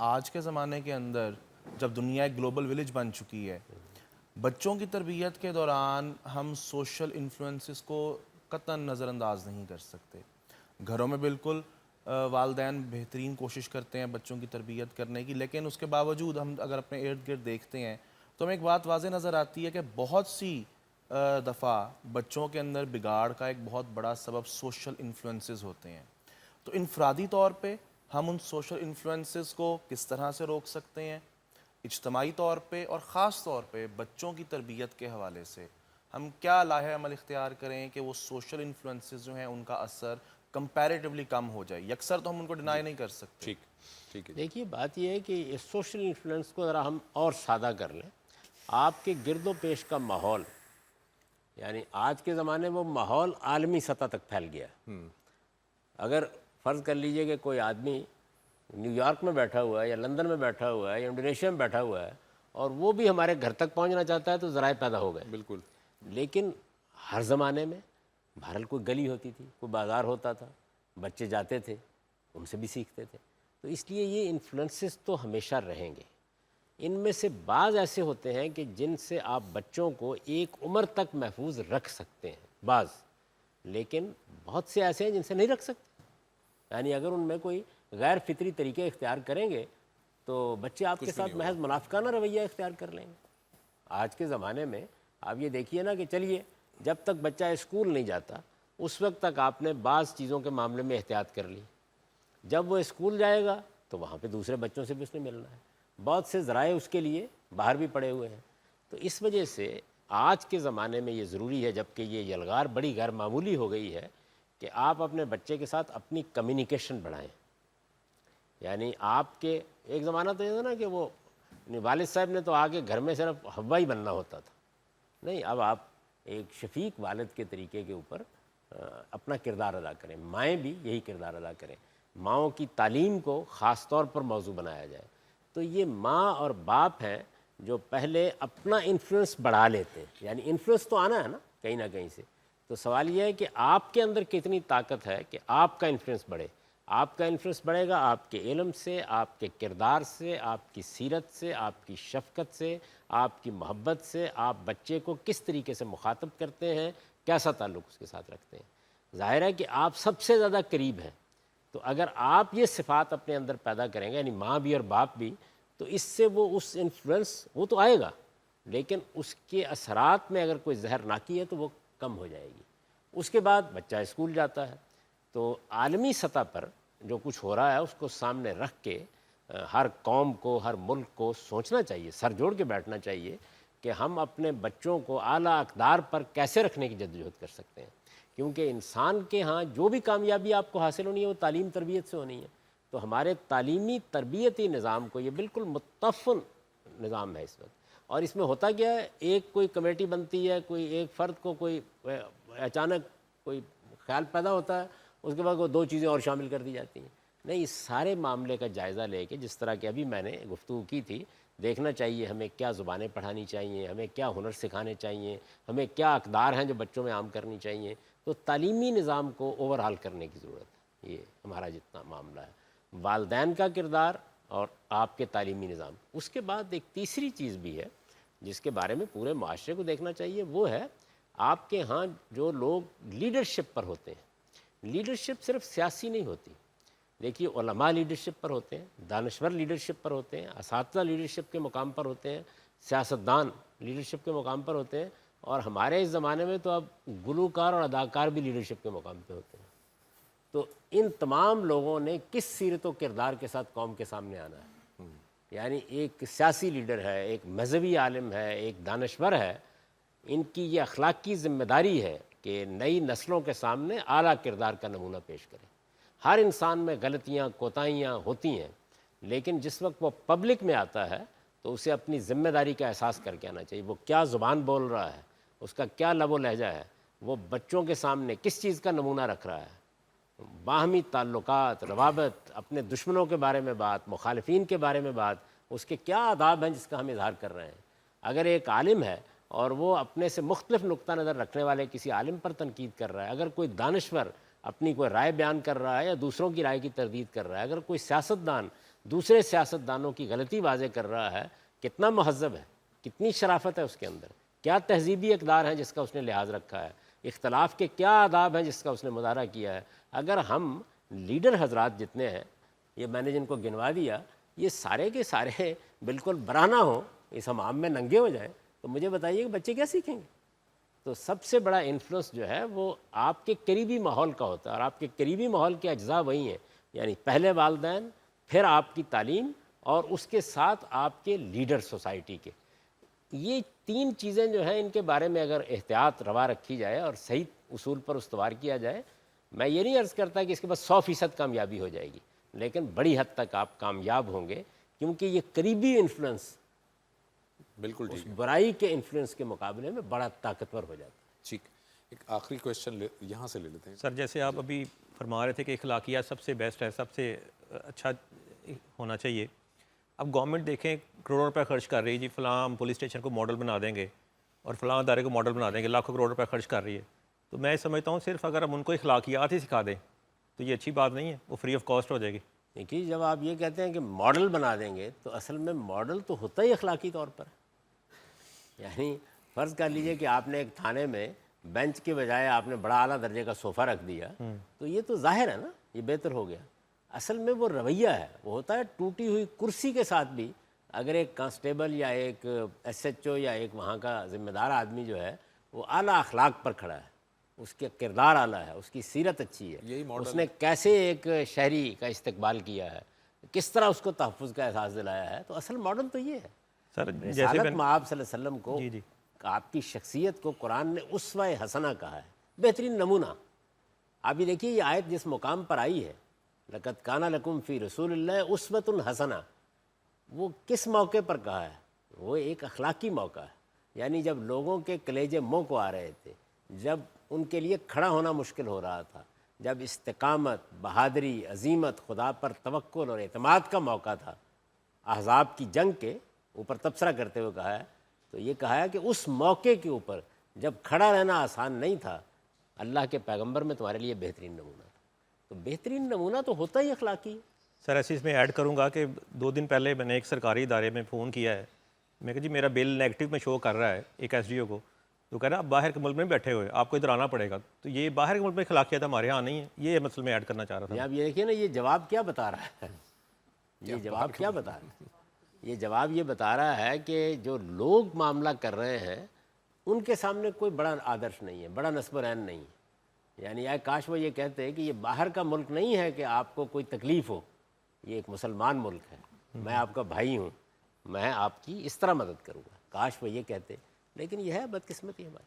آج کے زمانے کے اندر جب دنیا ایک گلوبل ولیج بن چکی ہے، بچوں کی تربیت کے دوران ہم سوشل انفلوئنسز کو قطعاً نظر انداز نہیں کر سکتے۔ گھروں میں بالکل والدین بہترین کوشش کرتے ہیں بچوں کی تربیت کرنے کی، لیکن اس کے باوجود ہم اگر اپنے ارد گرد دیکھتے ہیں تو ہمیں ایک بات واضح نظر آتی ہے کہ بہت سی دفعہ بچوں کے اندر بگاڑ کا ایک بہت بڑا سبب سوشل انفلوئنسز ہوتے ہیں۔ تو انفرادی طور پہ ہم ان سوشل انفلوئنسز کو کس طرح سے روک سکتے ہیں، اجتماعی طور پہ اور خاص طور پہ بچوں کی تربیت کے حوالے سے ہم کیا لاہ عمل اختیار کریں کہ وہ سوشل انفلوئنسز جو ہیں ان کا اثر کمپیریٹیولی کم ہو جائے؟ یکسر تو ہم ان کو ڈینائی نہیں کر سکتے۔ ٹھیک ہے۔ دیکھیے بات یہ ہے کہ اس سوشل انفلوئنس کو ذرا ہم اور سادہ کر لیں۔ آپ کے گرد و پیش کا ماحول، یعنی آج کے زمانے میں وہ ماحول عالمی سطح تک پھیل گیا ہے۔ اگر فرض کر لیجئے کہ کوئی آدمی نیو یارک میں بیٹھا ہوا ہے یا لندن میں بیٹھا ہوا ہے یا انڈونیشیا میں بیٹھا ہوا ہے اور وہ بھی ہمارے گھر تک پہنچنا چاہتا ہے تو ذرائع پیدا ہو گئے۔ بالکل۔ لیکن ہر زمانے میں بہرحال کوئی گلی ہوتی تھی، کوئی بازار ہوتا تھا، بچے جاتے تھے، ان سے بھی سیکھتے تھے۔ تو اس لیے یہ انفلوئنسز تو ہمیشہ رہیں گے۔ ان میں سے بعض ایسے ہوتے ہیں کہ جن سے آپ بچوں کو ایک عمر تک محفوظ رکھ سکتے ہیں بعض، لیکن بہت سے ایسے ہیں جن سے نہیں رکھ سکتے۔ یعنی اگر ان میں کوئی غیر فطری طریقے اختیار کریں گے تو بچے آپ کے ساتھ محض منافقانہ رویہ اختیار کر لیں گے۔ آج کے زمانے میں آپ یہ دیکھیے نا کہ چلیے جب تک بچہ اسکول نہیں جاتا اس وقت تک آپ نے بعض چیزوں کے معاملے میں احتیاط کر لی، جب وہ اسکول جائے گا تو وہاں پہ دوسرے بچوں سے بھی اس نے ملنا ہے، بہت سے ذرائع اس کے لیے باہر بھی پڑے ہوئے ہیں۔ تو اس وجہ سے آج کے زمانے میں یہ ضروری ہے، جبکہ یہ یلغار بڑی غیر معمولی ہو گئی ہے، کہ آپ اپنے بچے کے ساتھ اپنی کمیونیکیشن بڑھائیں۔ یعنی آپ کے ایک زمانہ تو یہ تھا نا کہ وہ والد صاحب نے تو آگے گھر میں صرف ہوائی بننا ہوتا تھا، نہیں، اب آپ ایک شفیق والد کے طریقے کے اوپر اپنا کردار ادا کریں۔ مائیں بھی یہی کردار ادا کریں، ماؤں کی تعلیم کو خاص طور پر موضوع بنایا جائے۔ تو یہ ماں اور باپ ہیں جو پہلے اپنا انفلوئنس بڑھا لیتے ہیں، یعنی انفلوئنس تو آنا ہے نا کہیں نہ کہیں سے۔ تو سوال یہ ہے کہ آپ کے اندر کتنی طاقت ہے کہ آپ کا انفلوئنس بڑھے۔ آپ کا انفلوئنس بڑھے گا آپ کے علم سے، آپ کے کردار سے، آپ کی سیرت سے، آپ کی شفقت سے، آپ کی محبت سے، آپ بچے کو کس طریقے سے مخاطب کرتے ہیں، کیسا تعلق اس کے ساتھ رکھتے ہیں۔ ظاہر ہے کہ آپ سب سے زیادہ قریب ہیں، تو اگر آپ یہ صفات اپنے اندر پیدا کریں گے، یعنی ماں بھی اور باپ بھی، تو اس سے وہ اس انفلوئنس وہ تو آئے گا، لیکن اس کے اثرات میں اگر کوئی زہر ناکی ہے تو وہ کم ہو جائے گی۔ اس کے بعد بچہ اسکول جاتا ہے، تو عالمی سطح پر جو کچھ ہو رہا ہے اس کو سامنے رکھ کے ہر قوم کو، ہر ملک کو سوچنا چاہیے، سر جوڑ کے بیٹھنا چاہیے کہ ہم اپنے بچوں کو اعلیٰ اقدار پر کیسے رکھنے کی جدوجہد کر سکتے ہیں۔ کیونکہ انسان کے ہاں جو بھی کامیابی آپ کو حاصل ہونی ہے وہ تعلیم تربیت سے ہونی ہے۔ تو ہمارے تعلیمی تربیتی نظام کو، یہ بالکل متفن نظام ہے اس وقت، اور اس میں ہوتا کیا ہے، ایک کوئی کمیٹی بنتی ہے، کوئی ایک فرد کو کوئی اچانک کوئی خیال پیدا ہوتا ہے، اس کے بعد وہ دو چیزیں اور شامل کر دی جاتی ہیں۔ نہیں، اس سارے معاملے کا جائزہ لے کے، جس طرح کہ ابھی میں نے گفتگو کی تھی، دیکھنا چاہیے ہمیں کیا زبانیں پڑھانی چاہیے، ہمیں کیا ہنر سکھانے چاہیے، ہمیں کیا اقدار ہیں جو بچوں میں عام کرنی چاہیے۔ تو تعلیمی نظام کو اوور ہال کرنے کی ضرورت ہے۔ یہ ہمارا جتنا معاملہ ہے، والدین کا کردار اور آپ کے تعلیمی نظام۔ اس کے بعد ایک تیسری چیز بھی ہے جس کے بارے میں پورے معاشرے کو دیکھنا چاہیے، وہ ہے آپ کے ہاں جو لوگ لیڈرشپ پر ہوتے ہیں۔ لیڈرشپ صرف سیاسی نہیں ہوتی، دیکھیے علماء لیڈرشپ پر ہوتے ہیں، دانشور لیڈرشپ پر ہوتے ہیں، اساتذہ لیڈرشپ کے مقام پر ہوتے ہیں، سیاستدان لیڈرشپ کے مقام پر ہوتے ہیں، اور ہمارے اس زمانے میں تو اب گلوکار اور اداکار بھی لیڈرشپ کے مقام پہ ہوتے ہیں۔ تو ان تمام لوگوں نے کس سیرت و کردار کے ساتھ قوم کے سامنے آنا ہے؟ یعنی ایک سیاسی لیڈر ہے، ایک مذہبی عالم ہے، ایک دانشور ہے، ان کی یہ اخلاقی ذمہ داری ہے کہ نئی نسلوں کے سامنے اعلیٰ کردار کا نمونہ پیش کریں۔ ہر انسان میں غلطیاں، کوتاہیاں ہوتی ہیں، لیکن جس وقت وہ پبلک میں آتا ہے تو اسے اپنی ذمہ داری کا احساس کر کے آنا چاہیے۔ وہ کیا زبان بول رہا ہے، اس کا کیا لب و لہجہ ہے، وہ بچوں کے سامنے کس چیز کا نمونہ رکھ رہا ہے، باہمی تعلقات، روابط، اپنے دشمنوں کے بارے میں بات، مخالفین کے بارے میں بات، اس کے کیا آداب ہیں جس کا ہم اظہار کر رہے ہیں۔ اگر ایک عالم ہے اور وہ اپنے سے مختلف نقطہ نظر رکھنے والے کسی عالم پر تنقید کر رہا ہے، اگر کوئی دانشور اپنی کوئی رائے بیان کر رہا ہے یا دوسروں کی رائے کی تردید کر رہا ہے، اگر کوئی سیاستدان دوسرے سیاستدانوں کی غلطی واضح کر رہا ہے، کتنا مہذب ہے، کتنی شرافت ہے اس کے اندر، کیا تہذیبی اقدار ہیں جس کا اس نے لحاظ رکھا ہے، اختلاف کے کیا آداب ہیں جس کا اس نے مظاہرہ کیا ہے۔ اگر ہم لیڈر حضرات جتنے ہیں، یہ میں نے جن کو گنوا دیا، یہ سارے کے سارے بالکل برہنہ ہوں، اس ہمام میں ننگے ہو جائیں، تو مجھے بتائیے کہ بچے کیا سیکھیں گے؟ تو سب سے بڑا انفلوئنس جو ہے وہ آپ کے قریبی ماحول کا ہوتا ہے، اور آپ کے قریبی ماحول کے اجزاء وہی ہیں، یعنی پہلے والدین، پھر آپ کی تعلیم، اور اس کے ساتھ آپ کے لیڈر سوسائٹی کے۔ یہ تین چیزیں جو ہیں ان کے بارے میں اگر احتیاط روا رکھی جائے اور صحیح اصول پر استوار کیا جائے، میں یہ نہیں عرض کرتا کہ اس کے بعد 100% کامیابی ہو جائے گی، لیکن بڑی حد تک آپ کامیاب ہوں گے، کیونکہ یہ قریبی انفلوئنس بالکل اس ٹھیک ہے، برائی کے انفلوئنس کے مقابلے میں بڑا طاقتور ہو جاتا ہے۔ ٹھیک۔ ایک آخری کویشچن یہاں سے لے لیتے ہیں۔ سر جیسے آپ ابھی فرما رہے تھے کہ اخلاقیات سب سے بیسٹ ہے، سب سے اچھا ہونا چاہیے۔ اب گورنمنٹ دیکھیں کروڑوں روپے خرچ کر رہی ہے، جی فلاں پولیس اسٹیشن کو ماڈل بنا دیں گے اور فلاں ادارے کو ماڈل بنا دیں گے، لاکھوں کروڑ روپے خرچ کر رہی ہے۔ تو میں سمجھتا ہوں صرف اگر ہم ان کو اخلاقیات ہی سکھا دیں تو یہ اچھی بات نہیں ہے، وہ فری آف کاسٹ ہو جائے گی۔ دیکھیے، جب آپ یہ کہتے ہیں کہ ماڈل بنا دیں گے تو اصل میں ماڈل تو ہوتا ہی اخلاقی طور پر ہے۔ یعنی فرض کر لیجئے کہ آپ نے ایک تھانے میں بینچ کے بجائے آپ نے بڑا اعلیٰ درجے کا صوفہ رکھ دیا، تو یہ تو ظاہر ہے نا، یہ بہتر ہو گیا۔ اصل میں وہ رویہ ہے، وہ ہوتا ہے ٹوٹی ہوئی کرسی کے ساتھ بھی اگر ایک کانسٹیبل یا ایک ایس ایچ او یا ایک وہاں کا ذمہ دار آدمی جو ہے وہ اعلیٰ اخلاق پر کھڑا ہے، اس کے کردار اعلیٰ ہے، اس کی سیرت اچھی ہے، اس نے کیسے ایک شہری کا استقبال کیا ہے، کس طرح اس کو تحفظ کا احساس دلایا ہے، تو اصل ماڈل تو یہ ہے۔ سر جیسے رسالت مآب صلی اللہ علیہ وسلم کو، جی آپ کی شخصیت کو قرآن نے اسوہ حسنہ کہا ہے، بہترین نمونہ۔ آپ یہ دیکھیے، یہ آیت جس مقام پر آئی ہے، لَقَدْ كَانَ لَكُمْ فِي رَسُولِ اللَّهِ أُسْوَةٌ حَسَنَةٌ، وہ کس موقع پر کہا ہے؟ وہ ایک اخلاقی موقع ہے، یعنی جب لوگوں کے کلیجے منہ کو آ رہے تھے، جب ان کے لیے کھڑا ہونا مشکل ہو رہا تھا، جب استقامت، بہادری، عزیمت، خدا پر توکل اور اعتماد کا موقع تھا، احزاب کی جنگ کے اوپر تبصرہ کرتے ہوئے کہا ہے، تو یہ کہا ہے کہ اس موقع کے اوپر جب کھڑا رہنا آسان نہیں تھا، اللہ کے پیغمبر میں تمہارے لیے بہترین نمونہ تھا۔ تو بہترین نمونہ تو ہوتا ہی اخلاقی ہے۔ سر ایسے اس میں ایڈ کروں گا کہ 2 دن پہلے میں نے ایک سرکاری ادارے میں فون کیا ہے، میں کہا جی میرا بل نیگیٹو میں شو کر رہا ہے ایک ایس ڈی او کو، تو کہہ رہا آپ باہر کے ملک میں بیٹھے ہوئے، آپ کو ادھر آنا پڑے گا۔ تو یہ باہر کے ملک میں اخلاقیات ہمارے ہاں نہیں ہے، یہ مسئلہ میں ایڈ کرنا چاہ رہا تھا۔ آپ یہ دیکھیے نا، یہ جواب کیا بتا رہا ہے؟ یہ جواب کیا بتا رہا ہے؟ یہ جواب یہ بتا رہا ہے کہ جو لوگ معاملہ کر رہے ہیں ان کے سامنے کوئی بڑا آدرش نہیں ہے، بڑا نصب و عین نہیں ہے۔ یعنی اے کاش وہ یہ کہتے ہیں کہ یہ باہر کا ملک نہیں ہے کہ آپ کو کوئی تکلیف ہو، یہ ایک مسلمان ملک ہے، میں آپ کا بھائی ہوں، میں آپ کی اس طرح مدد کروں گا۔ کاش وہ یہ کہتے، لیکن یہ ہے بدقسمتی ہماری۔